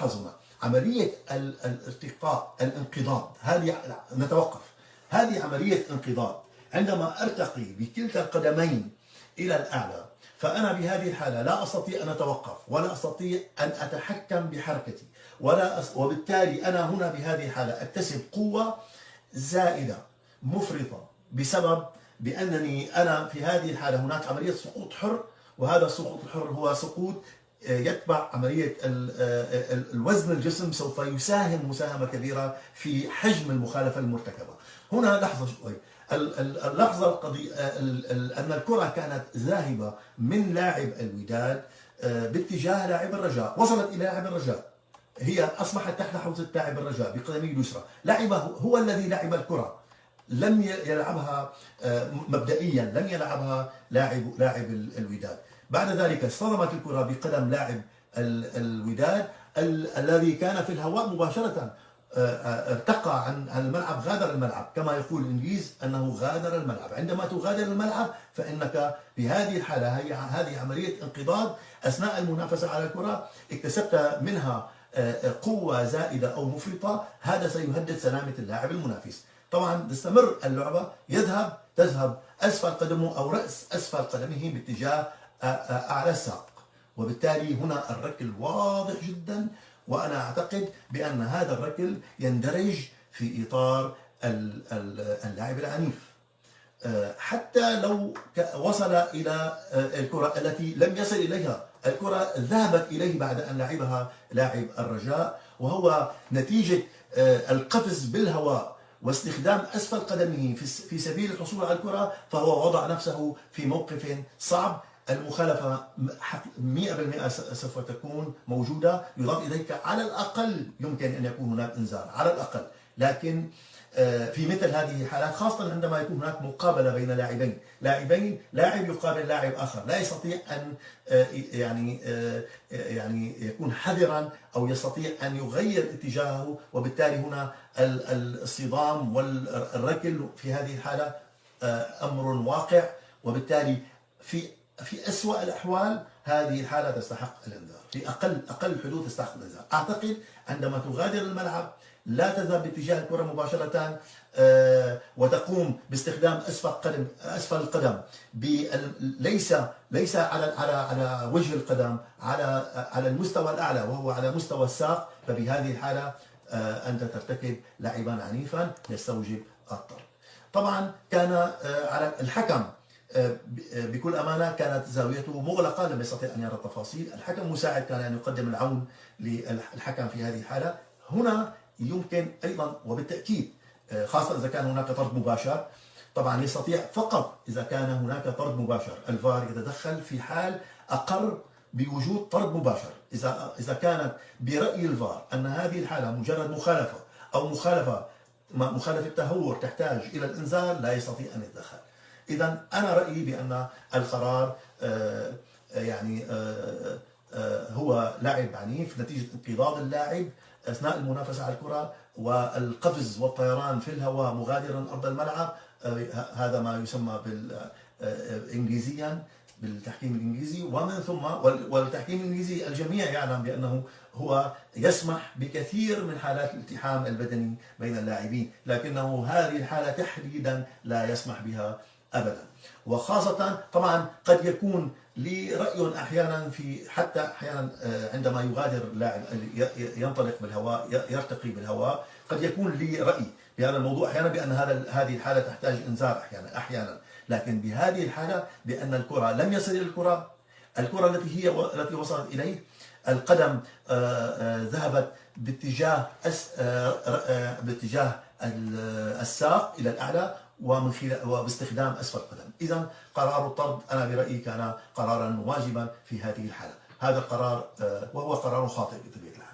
هنا عملية الارتقاء الانقضاض، هذه نتوقف، هذه عملية انقضاض. عندما أرتقي بكلتا القدمين إلى الأعلى فأنا بهذه الحالة لا أستطيع أن أتوقف ولا أستطيع أن أتحكم بحركتي، وبالتالي أنا هنا بهذه الحالة أكتسب قوة زائدة مفرطة بسبب بأنني أنا في هذه الحالة هناك عملية سقوط حر، وهذا السقوط الحر هو سقوط يتبع عملية الوزن الجسم، سوف يساهم مساهمة كبيرة في حجم المخالفة المرتكبة. هنا لحظة شوي، اللحظة القضية أن الكرة كانت ذاهبة من لاعب الوداد باتجاه لاعب الرجاء، وصلت إلى لاعب الرجاء، هي أصبحت تحت حوزة لاعب الرجاء بقدمه اليسرى، لاعبه هو الذي لعب الكرة، لم يلعبها مبدئيا، لم يلعبها لاعب الوداد. بعد ذلك اصطدمت الكرة بقدم لاعب الوداد الذي كان في الهواء مباشرة، ارتقى عن الملعب، غادر الملعب، كما يقول الإنجليز أنه غادر الملعب. عندما تغادر الملعب فإنك بهذه الحالة هذه عملية انقضاض أثناء المنافسة على الكرة، اكتسبت منها قوة زائدة أو مفرطة، هذا سيهدد سلامة اللاعب المنافس. طبعا تستمر اللعبة، تذهب أسفل قدمه أو رأس أسفل قدمه باتجاه أعلى الساق، وبالتالي هنا الركل واضح جدا، وأنا أعتقد بأن هذا الركل يندرج في إطار اللاعب العنيف. حتى لو وصل إلى الكرة التي لم يصل إليها، الكرة ذهبت إليه بعد أن لعبها لاعب الرجاء، وهو نتيجة القفز بالهواء واستخدام أسفل قدمه في سبيل الحصول على الكرة، فهو وضع نفسه في موقف صعب. المخالفة 100% سوف تكون موجودة، يضاف إليك على الأقل يمكن أن يكون هناك إنذار على الأقل. لكن في مثل هذه الحالات، خاصة عندما يكون هناك مقابلة بين لاعبين، لاعب يقابل لاعب آخر، لا يستطيع أن يعني يكون حذرا أو يستطيع أن يغير اتجاهه، وبالتالي هنا الصدام والركل في هذه الحالة أمر واقع، وبالتالي في أسوأ الأحوال هذه الحالة تستحق الإنذار، في أقل الحدود تستحق الإنذار. أعتقد عندما تغادر الملعب لا تذهب باتجاه الكرة مباشرة وتقوم باستخدام أسفل القدم، ليس على وجه القدم، على المستوى الأعلى وهو على مستوى الساق، فبهذه الحالة أنت ترتكب لعبا عنيفا يستوجب الطرد. طبعا كان على الحكم بكل أمانة كانت زاويته مغلقة، لم يستطيع أن يرى التفاصيل. الحكم مساعد كان أن يقدم العون للحكم في هذه الحالة. هنا يمكن أيضا وبالتأكيد، خاصة إذا كان هناك طرد مباشر، طبعا يستطيع فقط إذا كان هناك طرد مباشر، الفار يتدخل في حال أقر بوجود طرد مباشر. إذا كانت برأي الفار أن هذه الحالة مجرد مخالفة أو مخالفة تهور تحتاج إلى الإنذار، لا يستطيع أن يتدخل. إذا أنا رأيي بأن القرار هو لعب عنيف نتيجة انقضاض اللاعب أثناء المنافسة على الكرة والقفز والطيران في الهواء مغادرا أرض الملعب. هذا ما يسمى إنجليزيا بالتحكيم الإنجليزي، ومن ثم والتحكيم الإنجليزي الجميع يعلم بأنه هو يسمح بكثير من حالات الالتحام البدني بين اللاعبين، لكنه هذه الحالة تحديدا لا يسمح بها أبدا. وخاصة طبعا قد يكون لي رأي أحيانا حتى أحيانا عندما يغادر اللاعب ينطلق بالهواء، يرتقي بالهواء، قد يكون لي رأي بهذا الموضوع أحيانا بأن هذه الحالة تحتاج إنذار أحيانا، لكن بهذه الحالة بأن الكرة لم يصل إلى الكرة التي وصلت إليه، القدم ذهبت باتجاه الساق إلى الأعلى وباستخدام أسفل القدم. إذا قرار الطرد أنا برأيي كان قرارا واجبا في هذه الحالة. هذا القرار وهو قرار خاطئ بطبيعة الحال.